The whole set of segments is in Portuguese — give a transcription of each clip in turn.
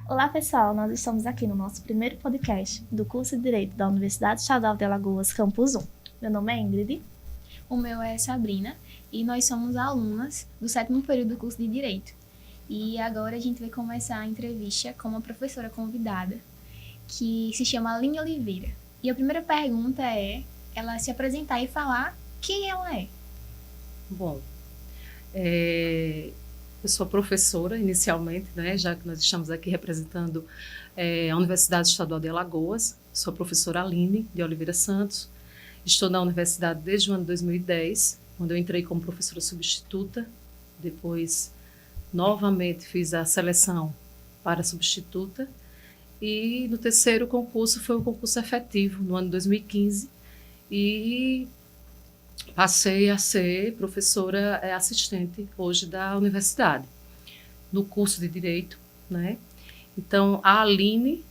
Olá pessoal, nós estamos aqui no nosso primeiro podcast do curso de Direito da Universidade Estadual de Alagoas, Campus 1. Meu nome é Ingrid. O meu é Sabrina e nós somos alunas do 7º período do curso de Direito. E agora a gente vai começar a entrevista com uma professora convidada que se chama Aline Oliveira. E a primeira pergunta é ela se apresentar e falar quem ela é. Bom, eu sou professora inicialmente, né, já que nós estamos aqui representando a Universidade Estadual de Alagoas. Sou a professora Aline de Oliveira Santos. Estou na universidade desde o ano 2010, quando eu entrei como professora substituta. Depois, novamente, fiz a seleção para substituta. E no terceiro concurso foi o concurso efetivo, no ano 2015. E passei a ser professora assistente hoje da universidade, no curso de Direito, né? Então, a Aline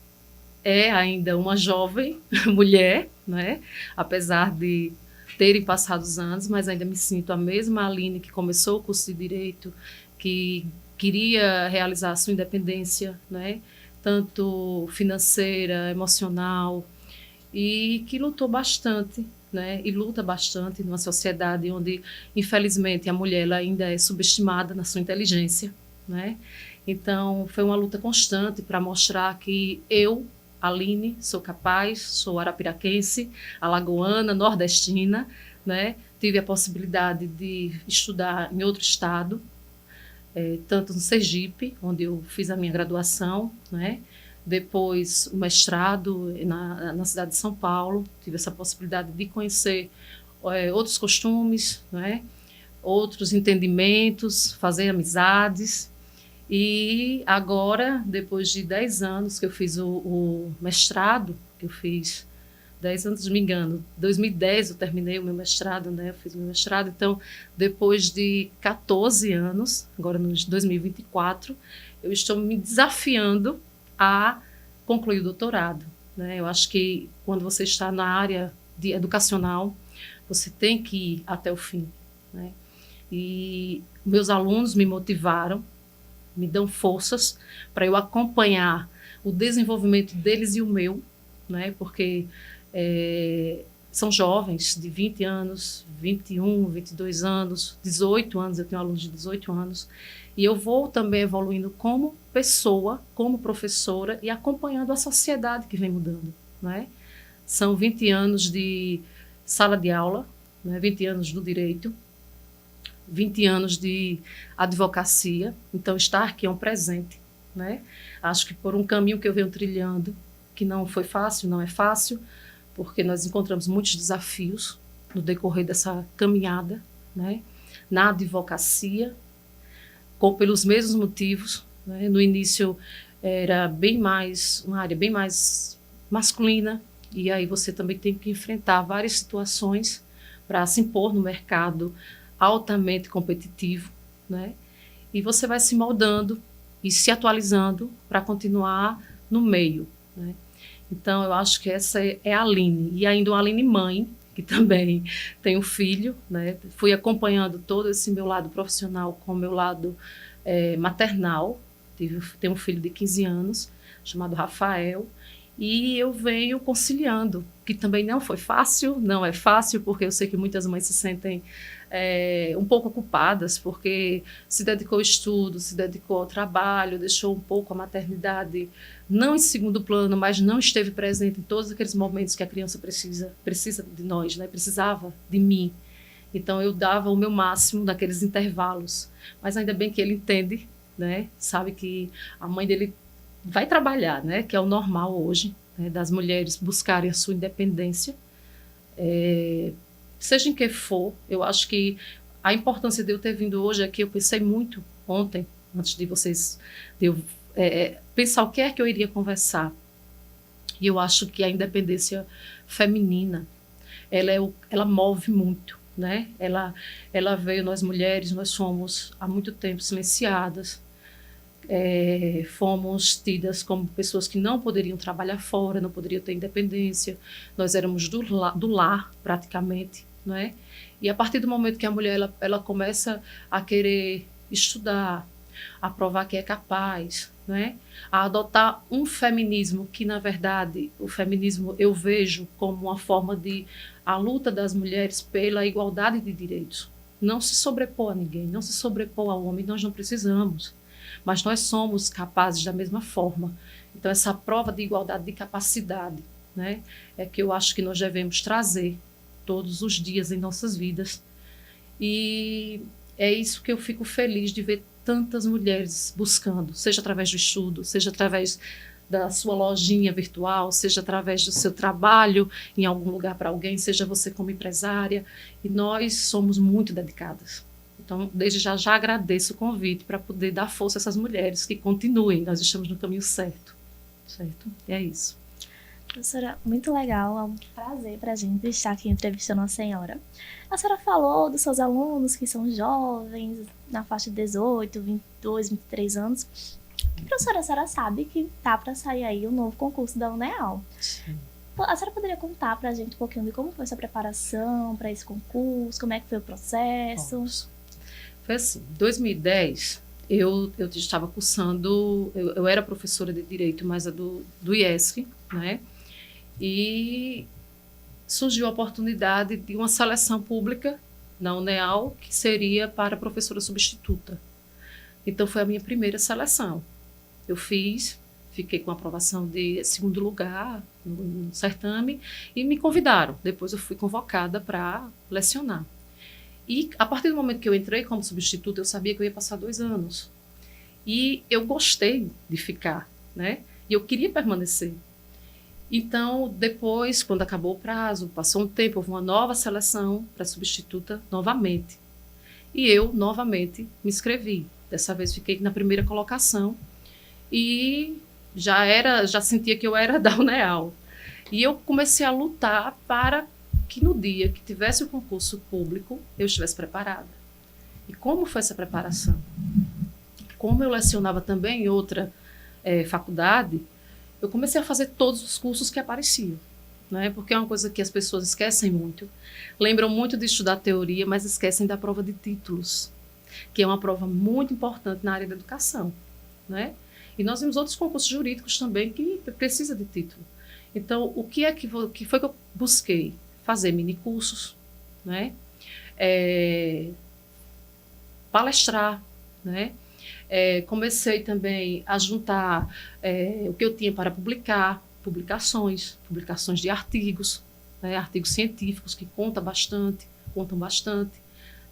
é ainda uma jovem mulher, né? Apesar de terem passado os anos, mas ainda me sinto a mesma Aline que começou o curso de Direito, que queria realizar a sua independência, né? Tanto financeira, emocional, e que lutou bastante, né, e luta bastante numa sociedade onde, infelizmente, a mulher ela ainda é subestimada na sua inteligência, né? Então, foi uma luta constante para mostrar que eu, Aline, sou capaz, sou arapiraquense, alagoana, nordestina, né? Tive a possibilidade de estudar em outro estado, tanto no Sergipe, onde eu fiz a minha graduação, né? Depois o mestrado na cidade de São Paulo, tive essa possibilidade de conhecer outros costumes, né? Outros entendimentos, fazer amizades. E agora, depois de 10 anos que eu fiz o mestrado, que eu fiz 10 anos, não me engano, 2010 eu terminei o meu mestrado, né? Eu fiz o meu mestrado, então depois de 14 anos, agora no 2024, eu estou me desafiando a concluir o doutorado, né? Eu acho que quando você está na área educacional, você tem que ir até o fim, né? E meus alunos me motivaram, me dão forças para eu acompanhar o desenvolvimento deles e o meu, né? Porque são jovens de 20 anos, 21, 22 anos, 18 anos, eu tenho alunos de 18 anos, e eu vou também evoluindo como pessoa, como professora e acompanhando a sociedade que vem mudando, né? São 20 anos de sala de aula, né? 20 anos do direito, 20 anos de advocacia, então estar aqui é um presente, né? Acho que por um caminho que eu venho trilhando, que não foi fácil, não é fácil, porque nós encontramos muitos desafios no decorrer dessa caminhada, né? Na advocacia, pelos mesmos motivos, né? No início era uma área bem mais masculina, e aí você também tem que enfrentar várias situações para se impor no mercado altamente competitivo, né? E você vai se moldando e se atualizando para continuar no meio, né? Então, eu acho que essa é a Aline. E ainda uma Aline mãe, que também tem um filho, né? Fui acompanhando todo esse meu lado profissional com o meu lado maternal. Tenho um filho de 15 anos, chamado Rafael, e eu venho conciliando, que também não foi fácil, não é fácil, porque eu sei que muitas mães se sentem um pouco ocupadas, porque se dedicou ao estudo, se dedicou ao trabalho, deixou um pouco a maternidade não em segundo plano, mas não esteve presente em todos aqueles momentos que a criança precisa de nós, né? Precisava de mim. Então eu dava o meu máximo naqueles intervalos, mas ainda bem que ele entende, né? Sabe que a mãe dele vai trabalhar, né? Que é o normal hoje, né? Das mulheres buscarem a sua independência, seja em que for. Eu acho que a importância de eu ter vindo hoje aqui, eu pensei muito ontem, antes de eu pensar o que é que eu iria conversar. E eu acho que a independência feminina, ela move muito, né? Ela veio, nós mulheres, nós fomos há muito tempo silenciadas, fomos tidas como pessoas que não poderiam trabalhar fora, não poderiam ter independência, nós éramos do lar praticamente, né? E a partir do momento que a mulher ela começa a querer estudar, a provar que é capaz, né? A adotar um feminismo que, na verdade, o feminismo eu vejo como uma forma de a luta das mulheres pela igualdade de direitos. Não se sobrepor a ninguém, não se sobrepor ao homem, nós não precisamos. Mas nós somos capazes da mesma forma. Então, essa prova de igualdade de capacidade, né, é que eu acho que nós devemos trazer todos os dias em nossas vidas. E é isso que eu fico feliz de ver tantas mulheres buscando, seja através do estudo, seja através da sua lojinha virtual, seja através do seu trabalho em algum lugar para alguém, seja você como empresária. E nós somos muito dedicadas. Então, desde já agradeço o convite para poder dar força a essas mulheres que continuem. Nós estamos no caminho certo. Certo? E é isso. Professora, muito legal, é um prazer para a gente estar aqui entrevistando a senhora. A senhora falou dos seus alunos que são jovens, na faixa de 18, 22, 23 anos. Professora, a senhora sabe que tá para sair aí o novo concurso da UNEAL. Sim. A senhora poderia contar para a gente um pouquinho de como foi sua preparação para esse concurso, como é que foi o processo? Vamos. Foi assim, em 2010, eu estava cursando, eu era professora de Direito, mas do IESC, né? E surgiu a oportunidade de uma seleção pública na UNEAL, que seria para professora substituta. Então, foi a minha primeira seleção. Eu fiquei com aprovação de segundo lugar no certame e me convidaram. Depois eu fui convocada para lecionar. E a partir do momento que eu entrei como substituta, eu sabia que eu ia passar 2 anos. E eu gostei de ficar, né? E eu queria permanecer. Então, depois, quando acabou o prazo, passou um tempo, houve uma nova seleção para substituta novamente. E eu, novamente, me inscrevi. Dessa vez fiquei na primeira colocação e já sentia que eu era da UNEAL. E eu comecei a lutar para que no dia que tivesse o concurso público, eu estivesse preparada. E como foi essa preparação? Como eu lecionava também em outra faculdade, eu comecei a fazer todos os cursos que apareciam, né? Porque é uma coisa que as pessoas esquecem muito. Lembram muito de estudar teoria, mas esquecem da prova de títulos, que é uma prova muito importante na área da educação, né? E nós temos outros concursos jurídicos também que precisam de título. Então, o que foi que eu busquei? Fazer minicursos, né? Palestrar, né? Comecei também a juntar o que eu tinha para publicar, publicações de artigos, né? Artigos científicos que contam bastante,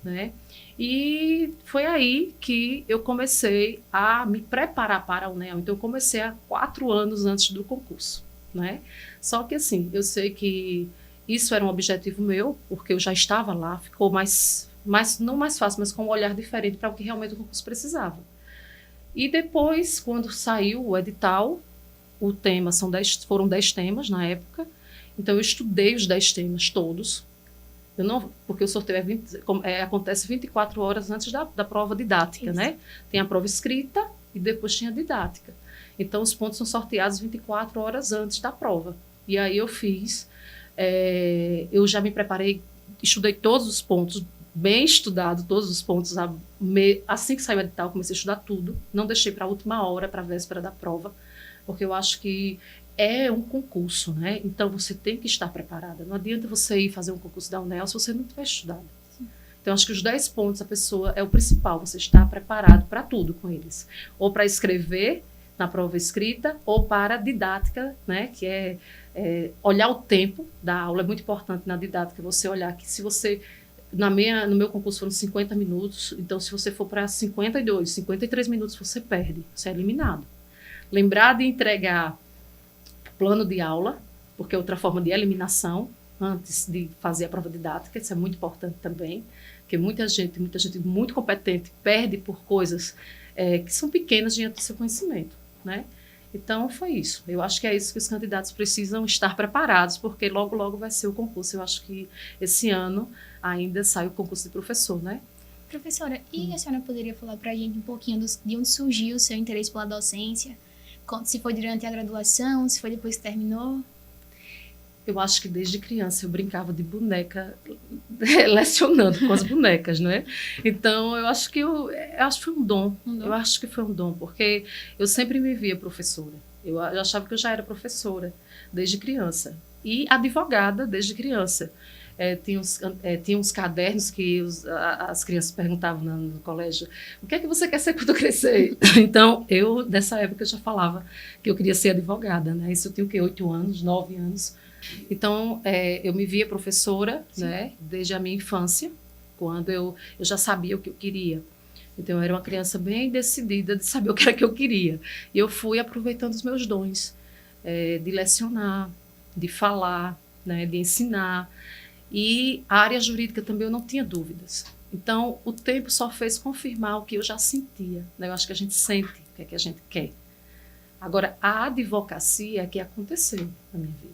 né? E foi aí que eu comecei a me preparar para a UNEAL. Então, eu comecei há 4 anos antes do concurso, né? Só que, assim, eu sei que isso era um objetivo meu, porque eu já estava lá, ficou não mais fácil, mas com um olhar diferente para o que realmente o concurso precisava. E depois, quando saiu o edital, o tema foram 10 temas na época, então eu estudei os 10 temas todos, porque o sorteio acontece 24 horas antes da prova didática, isso, né? Tem a prova escrita e depois tem a didática. Então, os pontos são sorteados 24 horas antes da prova. E aí eu eu já me preparei, estudei todos os pontos, bem estudado, todos os pontos. Assim que saiu o edital, comecei a estudar tudo. Não deixei para a última hora, para a véspera da prova, porque eu acho que é um concurso, né? Então, você tem que estar preparada. Não adianta você ir fazer um concurso da UNEAL se você não tiver estudado. Sim. Então, acho que os 10 pontos, a pessoa é o principal. Você está preparado para tudo com eles. Ou para escrever na prova escrita, ou para a didática, né? Que é olhar o tempo da aula. É muito importante na didática você olhar que se você... No meu concurso foram 50 minutos, então se você for para 52, 53 minutos, você perde, você é eliminado. Lembrar de entregar plano de aula, porque é outra forma de eliminação, antes de fazer a prova didática, isso é muito importante também, porque muita gente muito competente perde por coisas que são pequenas diante do seu conhecimento, né? Então, foi isso. Eu acho que é isso que os candidatos precisam estar preparados, porque logo, logo vai ser o concurso. Eu acho que esse ano ainda sai o concurso de professor, né? Professora, e a senhora poderia falar para a gente um pouquinho de onde surgiu o seu interesse pela docência? Se foi durante a graduação, se foi depois que terminou? Eu acho que desde criança eu brincava de boneca, lecionando com as bonecas, né? Então, eu acho que foi um dom. Eu acho que foi um dom, porque eu sempre me via professora. Eu achava que eu já era professora desde criança. E advogada desde criança. Tinha uns cadernos que as crianças perguntavam no colégio: o que é que você quer ser quando crescer? Então, nessa época, eu já falava que eu queria ser advogada, né? Isso eu tinha o quê? 8 anos, 9 anos. Então, eu me via professora, né? Desde a minha infância, quando eu já sabia o que eu queria. Então, eu era uma criança bem decidida de saber o que era que eu queria. E eu fui aproveitando os meus dons, de lecionar, de falar, né? De ensinar. E a área jurídica também eu não tinha dúvidas. Então, o tempo só fez confirmar o que eu já sentia, né? Eu acho que a gente sente o que é que a gente quer. Agora, a advocacia é que aconteceu na minha vida.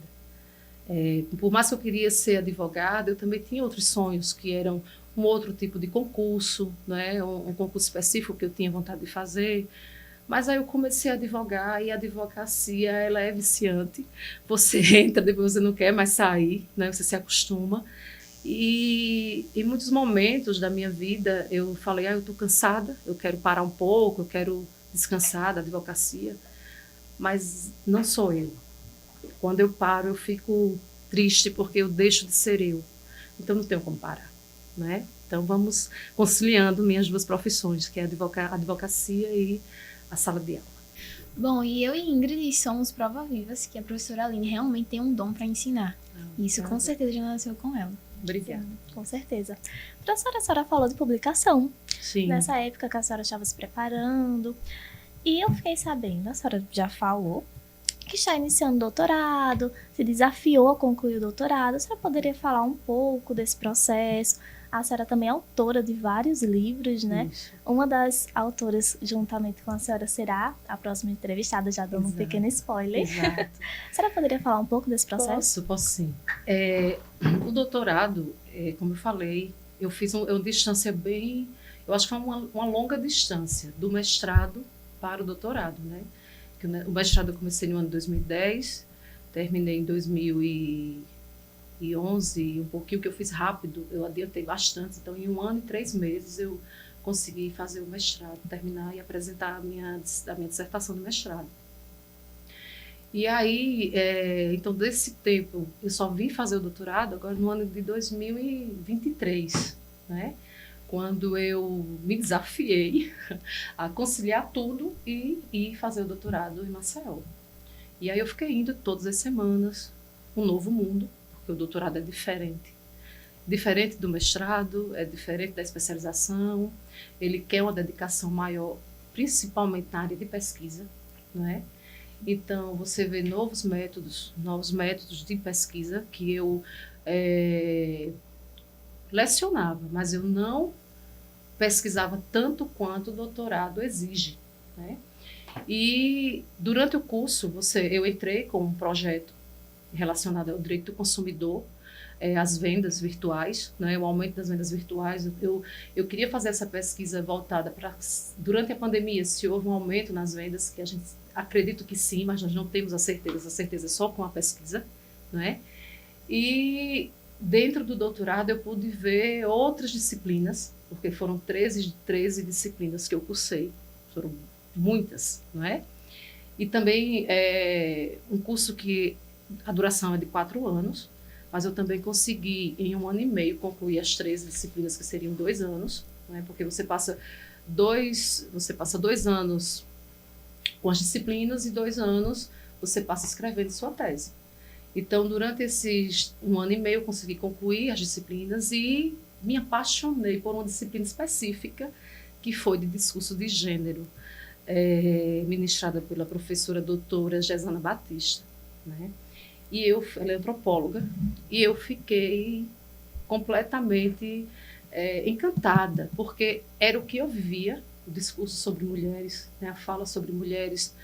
Por mais que eu queria ser advogada, eu também tinha outros sonhos, que eram um outro tipo de concurso, né? Um concurso específico que eu tinha vontade de fazer. Mas aí eu comecei a advogar, e a advocacia, ela é viciante. Você entra, depois você não quer mais sair, né? Você se acostuma. E em muitos momentos da minha vida, eu falei, eu estou cansada, eu quero parar um pouco, eu quero descansar da advocacia. Mas não sou eu. Quando eu paro, eu fico triste, porque eu deixo de ser eu. Então, não tenho como parar, né? Então, vamos conciliando minhas duas profissões, que é a advocacia e a sala de aula. Bom, e eu e Ingrid somos prova vivas que a professora Aline realmente tem um dom para ensinar. Isso, com certeza, já nasceu com ela. Obrigada. Sim, com certeza. Professora, a senhora falou de publicação. Sim. Nessa época que a senhora estava se preparando. E eu fiquei sabendo, a senhora já falou, que está iniciando doutorado, se desafiou a concluir o doutorado. A senhora poderia falar um pouco desse processo? A senhora também é autora de vários livros, né? Isso. Uma das autoras, juntamente com a senhora, será a próxima entrevistada, já dando um pequeno spoiler. Exato. A senhora poderia falar um pouco desse processo? Posso sim. O doutorado, como eu falei, eu fiz uma distância bem... Eu acho que foi uma longa distância, do mestrado para o doutorado, né? O mestrado eu comecei no ano de 2010, terminei em 2011, um pouquinho que eu fiz rápido, eu adiantei bastante. Então, em 1 ano e 3 meses, eu consegui fazer o mestrado, terminar e apresentar a minha dissertação de mestrado. E aí, então, desse tempo, eu só vim fazer o doutorado agora no ano de 2023, né? Quando eu me desafiei a conciliar tudo e fazer o doutorado em Maceió. E aí eu fiquei indo todas as semanas, um novo mundo, porque o doutorado é diferente. Diferente do mestrado, é diferente da especialização, ele quer uma dedicação maior, principalmente na área de pesquisa, não é? Então, você vê novos métodos de pesquisa que eu lecionava, mas eu não pesquisava tanto quanto o doutorado exige, né? E durante o curso, eu entrei com um projeto relacionado ao direito do consumidor, as vendas virtuais, né? O aumento das vendas virtuais. Eu queria fazer essa pesquisa voltada para, durante a pandemia, se houve um aumento nas vendas, que a gente acredito que sim, mas nós não temos a certeza é só com a pesquisa, né? E dentro do doutorado eu pude ver outras disciplinas, porque foram 13 disciplinas que eu cursei, foram muitas, não é? E também um curso que a duração é de 4 anos, mas eu também consegui, em 1 ano e meio, concluir as 13 disciplinas, que seriam 2 anos, né? Porque você passa 2 anos com as disciplinas e 2 anos você passa escrevendo sua tese. Então, durante esses 1 ano e meio, eu consegui concluir as disciplinas e me apaixonei por uma disciplina específica, que foi de discurso de gênero, ministrada pela professora doutora Gesana Batista, né? E ela é antropóloga, e eu fiquei completamente encantada, porque era o que eu vivia, o discurso sobre mulheres, né? A fala sobre mulheres,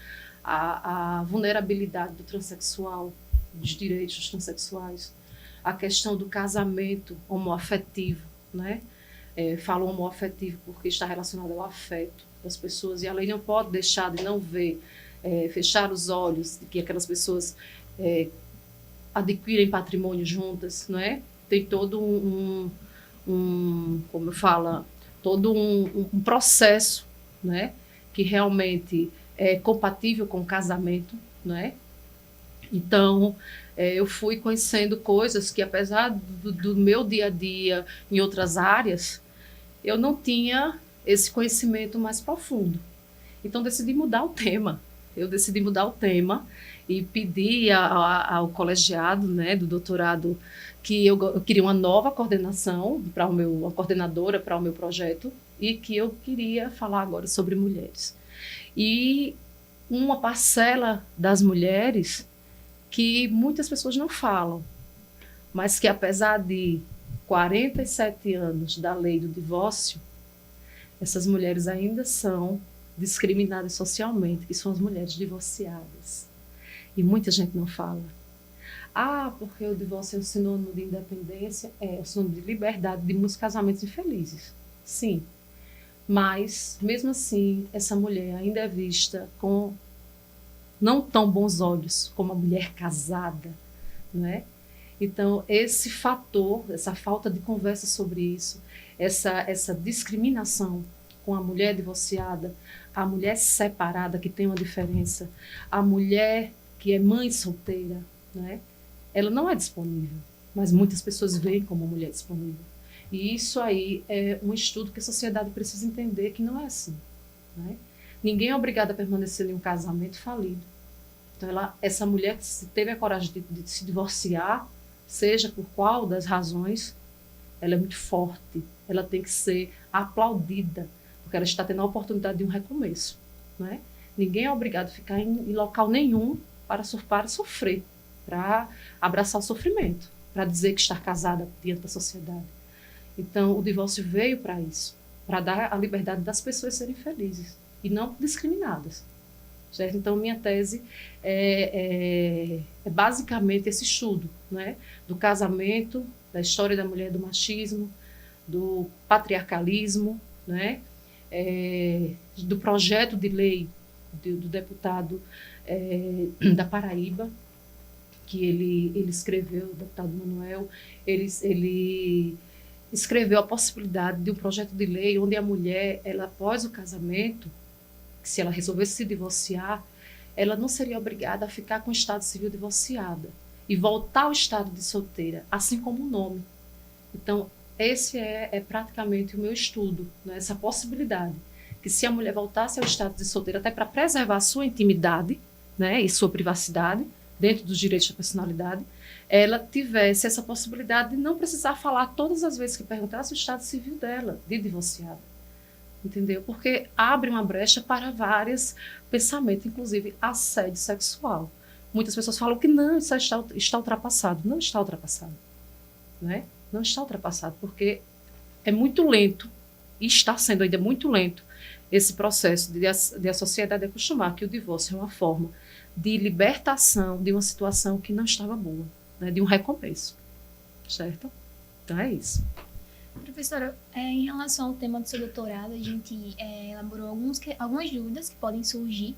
a vulnerabilidade do transexual, dos direitos dos transexuais, a questão do casamento homoafetivo, né? Falo homoafetivo porque está relacionado ao afeto das pessoas, e a lei não pode deixar de não ver, fechar os olhos de que aquelas pessoas adquirem patrimônio juntas, não é? Tem todo como eu falo, todo um processo, né, que realmente é compatível com o casamento, né? Então, eu fui conhecendo coisas que, apesar do meu dia a dia em outras áreas, eu não tinha esse conhecimento mais profundo. Então, decidi mudar o tema. Eu decidi mudar o tema e pedi ao colegiado, né, do doutorado, que eu queria uma nova coordenação, uma coordenadora para o meu projeto, e que eu queria falar agora sobre mulheres. E uma parcela das mulheres que muitas pessoas não falam, mas que, apesar de 47 anos da lei do divórcio, essas mulheres ainda são discriminadas socialmente, que são as mulheres divorciadas. E muita gente não fala. Porque o divórcio é um sinônimo de independência, é um sinônimo de liberdade, de muitos casamentos infelizes. Sim. Mas, mesmo assim, essa mulher ainda é vista com não tão bons olhos como a mulher casada, não é? Então, esse fator, essa falta de conversa sobre isso, essa discriminação com a mulher divorciada, a mulher separada, que tem uma diferença, a mulher que é mãe solteira, né? Ela não é disponível, mas muitas pessoas veem como mulher disponível. E isso aí é um estudo que a sociedade precisa entender que não é assim, né? Ninguém é obrigado a permanecer em um casamento falido. Então, essa mulher que teve a coragem de se divorciar, seja por qual das razões, ela é muito forte. Ela tem que ser aplaudida, porque ela está tendo a oportunidade de um recomeço, né? Ninguém é obrigado a ficar em local nenhum para sofrer, para abraçar o sofrimento, para dizer que está casada diante da sociedade. Então, o divórcio veio para isso, para dar a liberdade das pessoas serem felizes e não discriminadas. Certo? Então, minha tese é basicamente esse estudo, né, do casamento, da história da mulher, do machismo, do patriarcalismo, né, do projeto de lei do deputado da Paraíba, que ele escreveu, o deputado Manuel, ele escreveu a possibilidade de um projeto de lei onde a mulher, ela, após o casamento, se ela resolvesse se divorciar, ela não seria obrigada a ficar com o estado civil divorciada e voltar ao estado de solteira, assim como o nome. Então, esse é praticamente o meu estudo, né? Essa possibilidade, que se a mulher voltasse ao estado de solteira, até para preservar a sua intimidade, né, e sua privacidade, dentro dos direitos da personalidade, ela tivesse essa possibilidade de não precisar falar todas as vezes que perguntasse o estado civil dela, de divorciada. Entendeu? Porque abre uma brecha para vários pensamentos, inclusive assédio sexual. Muitas pessoas falam que não, isso está ultrapassado. Não está ultrapassado. Né? Não está ultrapassado, porque é muito lento, e está sendo ainda muito lento, esse processo de a sociedade acostumar que o divórcio é uma forma de libertação de uma situação que não estava boa, né? De um recomeço. Certo? Então é isso. Professora, em relação ao tema do seu doutorado, a gente elaborou algumas dúvidas que podem surgir,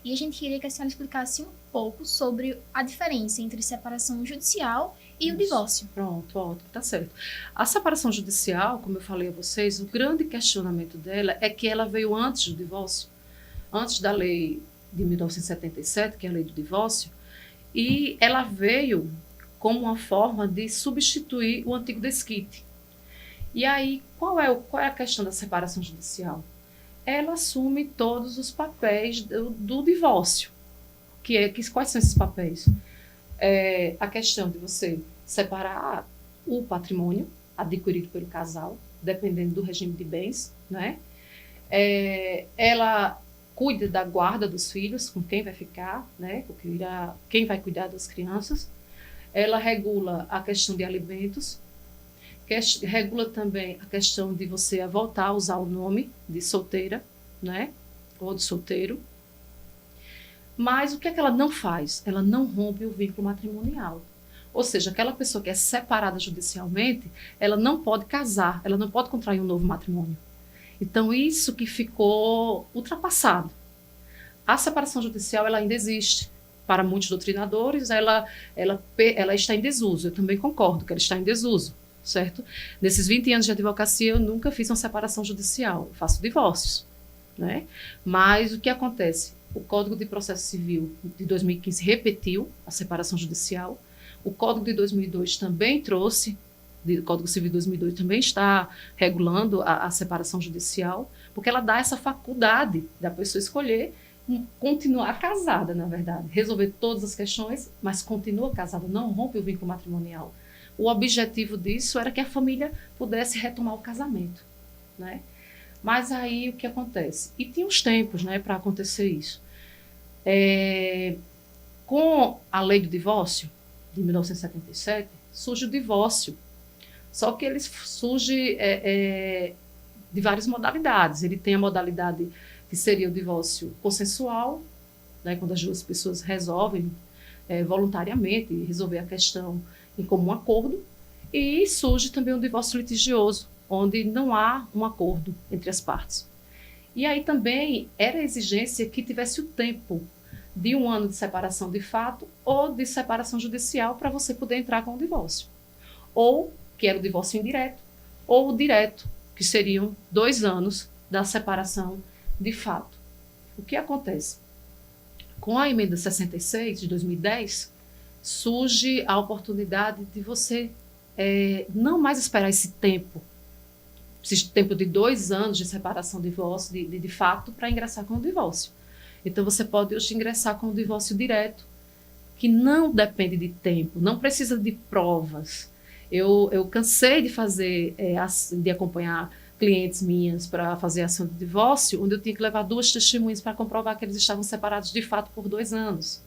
e a gente queria que a senhora explicasse um pouco sobre a diferença entre separação judicial e o divórcio. Pronto, ótimo, tá certo. A separação judicial, como eu falei a vocês, o grande questionamento dela é que ela veio antes do divórcio, antes da lei de 1977, que é a lei do divórcio, e ela veio como uma forma de substituir o antigo desquite. E aí, qual é a questão da separação judicial? Ela assume todos os papéis do divórcio. Quais são esses papéis? A questão de você separar o patrimônio adquirido pelo casal, dependendo do regime de bens, né? Ela cuida da guarda dos filhos, com quem vai ficar, né? Quem vai cuidar das crianças. Ela regula a questão de alimentos, regula também a questão de você voltar a usar o nome de solteira, né? Ou de solteiro. Mas o que é que ela não faz? Ela não rompe o vínculo matrimonial. Ou seja, aquela pessoa que é separada judicialmente, ela não pode casar, ela não pode contrair um novo matrimônio. Então, isso que ficou ultrapassado. A separação judicial, ela ainda existe, para muitos doutrinadores, ela está em desuso. Eu também concordo que ela está em desuso, certo? Nesses 20 anos de advocacia, eu nunca fiz uma separação judicial. Eu faço divórcios, né? Mas o que acontece? O Código de Processo Civil de 2015 repetiu a separação judicial. O Código de 2002 também trouxe, o Código Civil de 2002 também está regulando a separação judicial, porque ela dá essa faculdade da pessoa escolher continuar casada, na verdade, resolver todas as questões, mas continua casada, não rompe o vínculo matrimonial. O objetivo disso era que a família pudesse retomar o casamento, né? Mas aí o que acontece? E tinha os tempos, né, para acontecer isso. Com a lei do divórcio, de 1977, surge o divórcio. Só que ele surge de várias modalidades. Ele tem a modalidade que seria o divórcio consensual, né, quando as duas pessoas resolvem voluntariamente resolver a questão em comum acordo, e surge também o divórcio litigioso, onde não há um acordo entre as partes. E aí também era a exigência que tivesse o tempo de 1 ano de separação de fato ou de separação judicial para você poder entrar com o divórcio. Ou, que era o divórcio indireto, ou o direto, que seriam 2 anos da separação de fato. O que acontece? Com a emenda 66 de 2010, surge a oportunidade de você não mais esperar esse tempo de 2 anos de separação de fato para ingressar com o divórcio. Então você pode hoje ingressar com o divórcio direto, que não depende de tempo, não precisa de provas. Eu cansei de fazer, de acompanhar clientes minhas para fazer ação de divórcio, onde eu tinha que levar 2 testemunhas para comprovar que eles estavam separados de fato por 2 anos,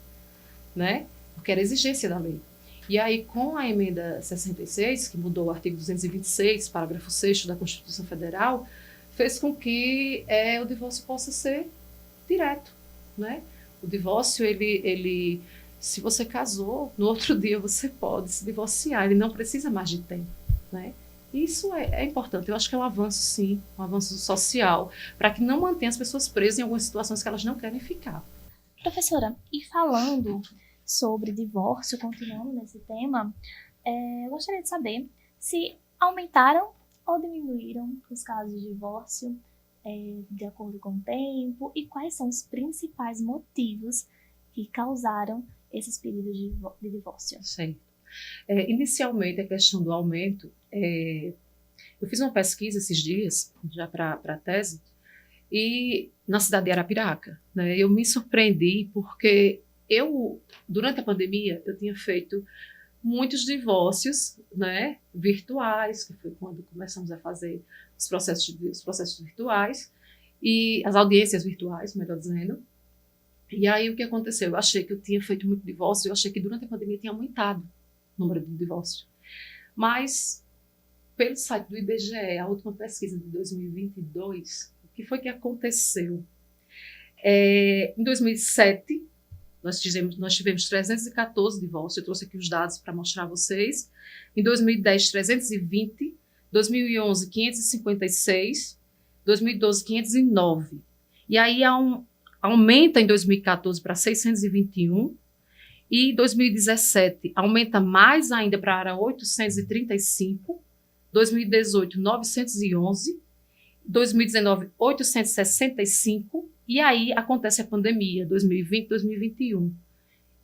né? Porque era exigência da lei. E aí, com a emenda 66, que mudou o artigo 226, parágrafo 6º da Constituição Federal, fez com que o divórcio possa ser direto, né? O divórcio, ele, se você casou, no outro dia você pode se divorciar, ele não precisa mais de tempo, né? Isso é importante, eu acho que é um avanço, sim, um avanço social, para que não mantenha as pessoas presas em algumas situações que elas não querem ficar. Professora, e falando sobre divórcio, continuando nesse tema, eu gostaria de saber se aumentaram ou diminuíram os casos de divórcio de acordo com o tempo e quais são os principais motivos que causaram esses períodos de divórcio. Sim. Inicialmente, a questão do aumento, eu fiz uma pesquisa esses dias, já para a tese, e na cidade de Arapiraca, né, eu me surpreendi porque durante a pandemia, eu tinha feito muitos divórcios, né, virtuais, que foi quando começamos a fazer os processos virtuais, e as audiências virtuais, melhor dizendo. E aí, o que aconteceu? Eu achei que eu tinha feito muito divórcio, eu achei que durante a pandemia tinha aumentado o número de divórcios. Mas, pelo site do IBGE, a última pesquisa de 2022, o que foi que aconteceu? Em 2007, nós tivemos 314 divórcios, eu trouxe aqui os dados para mostrar a vocês. Em 2010, 320, 2011, 556, 2012, 509. E aí aumenta em 2014 para 621, e 2017 aumenta mais ainda para 835, 2018, 911, 2019, 865, e aí acontece a pandemia, 2020, 2021.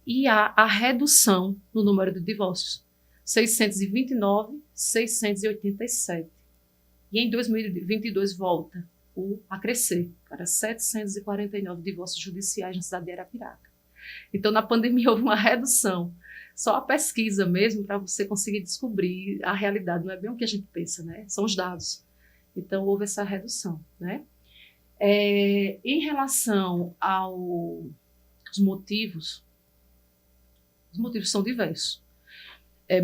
E há a redução no número de divórcios, 629, 687. E em 2022 volta a crescer para 749 divórcios judiciais na cidade de Arapiraca. Então, na pandemia houve uma redução. Só a pesquisa mesmo para você conseguir descobrir a realidade. Não é bem o que a gente pensa, né? São os dados. Então, houve essa redução, né? Em relação aos motivos, os motivos são diversos.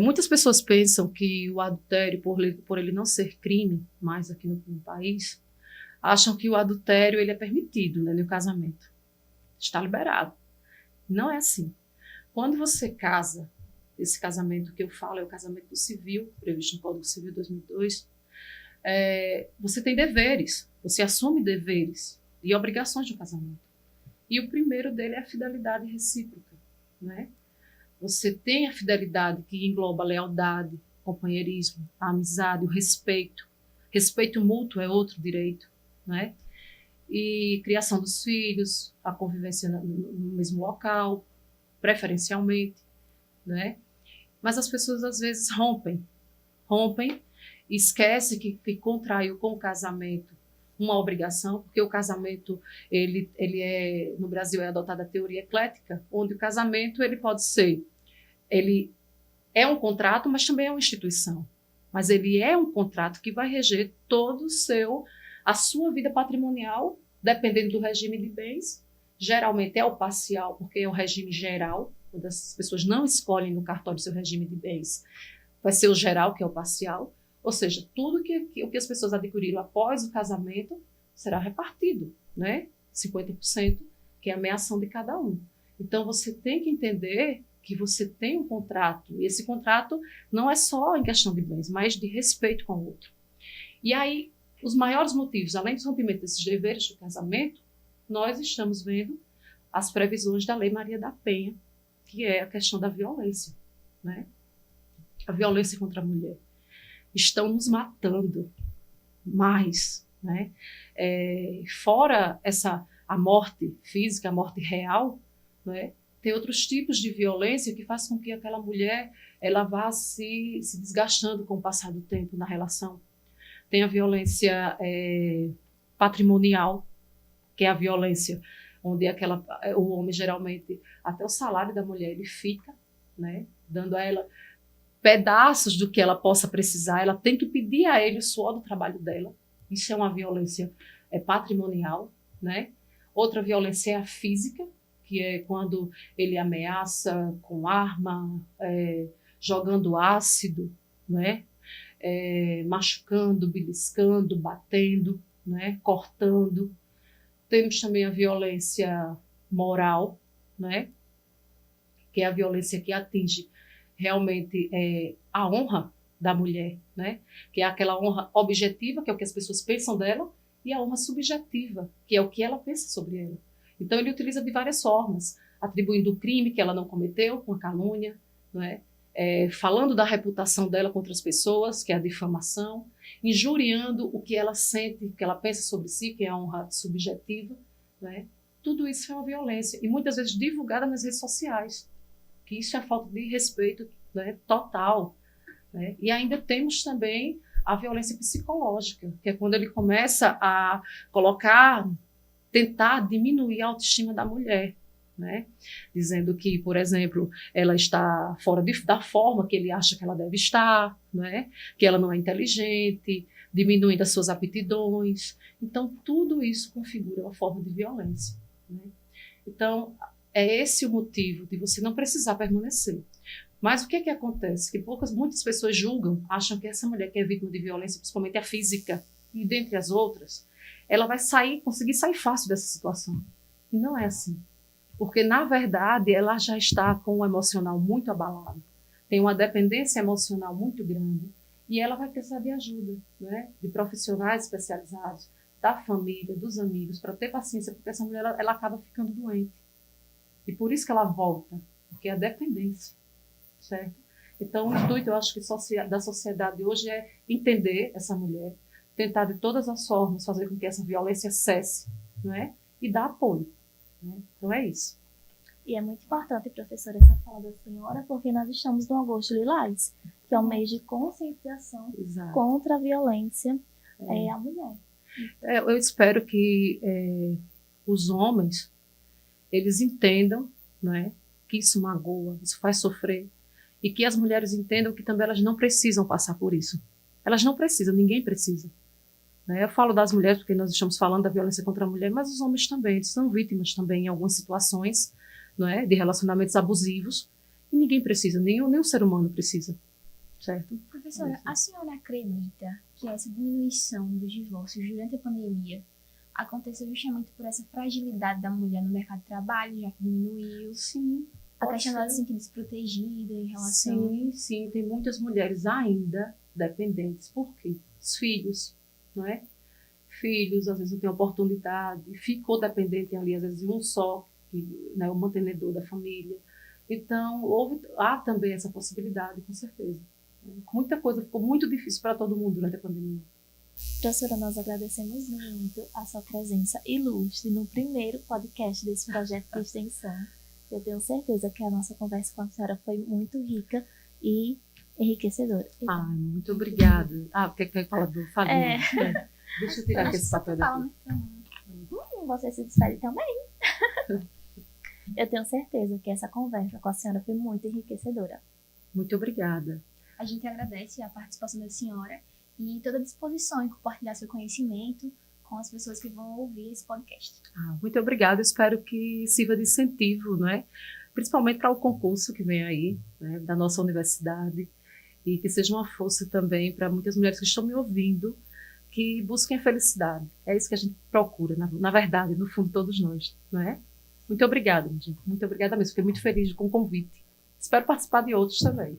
Muitas pessoas pensam que o adultério, por ele não ser crime mais aqui no país, acham que o adultério ele é permitido, né, no casamento. Está liberado. Não é assim. Quando você casa, esse casamento que eu falo é o casamento civil, previsto no Código Civil 2002, você tem deveres, você assume deveres e obrigações de um casamento. E o primeiro dele é a fidelidade recíproca. né? Você tem a fidelidade, que engloba a lealdade, o companheirismo, a amizade, o respeito. Respeito mútuo é outro direito, né? E criação dos filhos, a convivência no mesmo local, preferencialmente, né? Mas as pessoas às vezes rompem e esquecem que contraiu com o casamento uma obrigação, porque o casamento, ele é, no Brasil é adotada a teoria eclética, onde o casamento ele pode ser, ele é um contrato, mas também é uma instituição. Mas ele é um contrato que vai reger todo a sua vida patrimonial, dependendo do regime de bens. Geralmente é o parcial, porque é o regime geral, quando as pessoas não escolhem no cartório seu regime de bens, vai ser o geral, que é o parcial. Ou seja, tudo o que as pessoas adquiriram após o casamento será repartido, né? 50%, que é a meação de cada um. Então, você tem que entender que você tem um contrato, e esse contrato não é só em questão de bens, mas de respeito com o outro. E aí, os maiores motivos, além do rompimento desses deveres do casamento, nós estamos vendo as previsões da Lei Maria da Penha, que é a questão da violência, né? A violência contra a mulher. Estão nos matando mais, né? Fora a morte física, a morte real, né? Tem outros tipos de violência que faz com que aquela mulher ela vá se desgastando com o passar do tempo na relação. Tem a violência patrimonial, que é a violência onde o homem geralmente, até o salário da mulher ele fica, né? Dando a ela pedaços do que ela possa precisar, ela tem que pedir a ele o suor do trabalho dela. Isso é uma violência patrimonial, né? Outra violência é a física, que é quando ele ameaça com arma, jogando ácido, né? Machucando, beliscando, batendo, né? Cortando. Temos também a violência moral, né? Que é a violência que atinge realmente a honra da mulher, né? Que é aquela honra objetiva, que é o que as pessoas pensam dela, e a honra subjetiva, que é o que ela pensa sobre ela. Então, ele utiliza de várias formas, atribuindo o crime que ela não cometeu, com a calúnia, não é? Falando da reputação dela contra as pessoas, que é a difamação, injuriando o que ela sente, o que ela pensa sobre si, que é a honra subjetiva, não é? Tudo isso é uma violência, e muitas vezes divulgada nas redes sociais, que isso é falta de respeito, né, total, né? E ainda temos também a violência psicológica, que é quando ele começa a tentar diminuir a autoestima da mulher, né? Dizendo que, por exemplo, ela está fora da forma que ele acha que ela deve estar, né? Que ela não é inteligente, diminuindo as suas aptidões. Então, tudo isso configura uma forma de violência, né? Então, é esse o motivo de você não precisar permanecer. Mas o que acontece? Que muitas pessoas julgam, acham que essa mulher que é vítima de violência, principalmente a física, e dentre as outras, ela vai conseguir sair fácil dessa situação. E não é assim. Porque, na verdade, ela já está com o emocional muito abalado, tem uma dependência emocional muito grande, e ela vai precisar de ajuda, né? De profissionais especializados, da família, dos amigos, para ter paciência, porque essa mulher ela acaba ficando doente. E por isso que ela volta, porque é a dependência, certo? Então, o intuito, eu acho que da sociedade hoje é entender essa mulher, tentar de todas as formas fazer com que essa violência cesse, né? E dar apoio, né? Então, é isso. E é muito importante, professora, essa fala da senhora, porque nós estamos no Agosto Lilás, que é um mês de conscientização Exato. contra a violência à mulher. Eu espero que os homens eles entendam, né, que isso magoa, isso faz sofrer, e que as mulheres entendam que também elas não precisam passar por isso. Elas não precisam, ninguém precisa. Né? Eu falo das mulheres porque nós estamos falando da violência contra a mulher, mas os homens também, eles são vítimas também em algumas situações, não é, de relacionamentos abusivos, e ninguém precisa, nem o ser humano precisa. Certo? Professora, a senhora acredita que essa diminuição dos divórcios durante a pandemia aconteceu justamente por essa fragilidade da mulher no mercado de trabalho, já que diminuiu? Sim. A questão dela se sentir desprotegida em relação... Sim, tem muitas mulheres ainda dependentes. Por quê? Os filhos, não é? Filhos, às vezes não tem oportunidade, ficou dependente ali, às vezes de um só, né, o mantenedor da família. Então, há também essa possibilidade, com certeza. Muita coisa ficou muito difícil para todo mundo durante a pandemia. Professora, nós agradecemos muito a sua presença ilustre no primeiro podcast desse projeto de extensão. Eu tenho certeza que a nossa conversa com a senhora foi muito rica e enriquecedora. Muito obrigada. Quer falar do Fabinho? Deixa eu tirar esse papel daqui. Você se despede também. Eu tenho certeza que essa conversa com a senhora foi muito enriquecedora. Muito obrigada. A gente agradece a participação da senhora e toda a disposição em compartilhar seu conhecimento com as pessoas que vão ouvir esse podcast. Muito obrigada. Espero que sirva de incentivo, não é? Principalmente para o concurso que vem aí, né, da nossa universidade, e que seja uma força também para muitas mulheres que estão me ouvindo, que busquem a felicidade. É isso que a gente procura, na verdade, no fundo, todos nós, não é? Muito obrigada, gente. Muito obrigada mesmo. Fiquei muito feliz com o convite. Espero participar de outros também.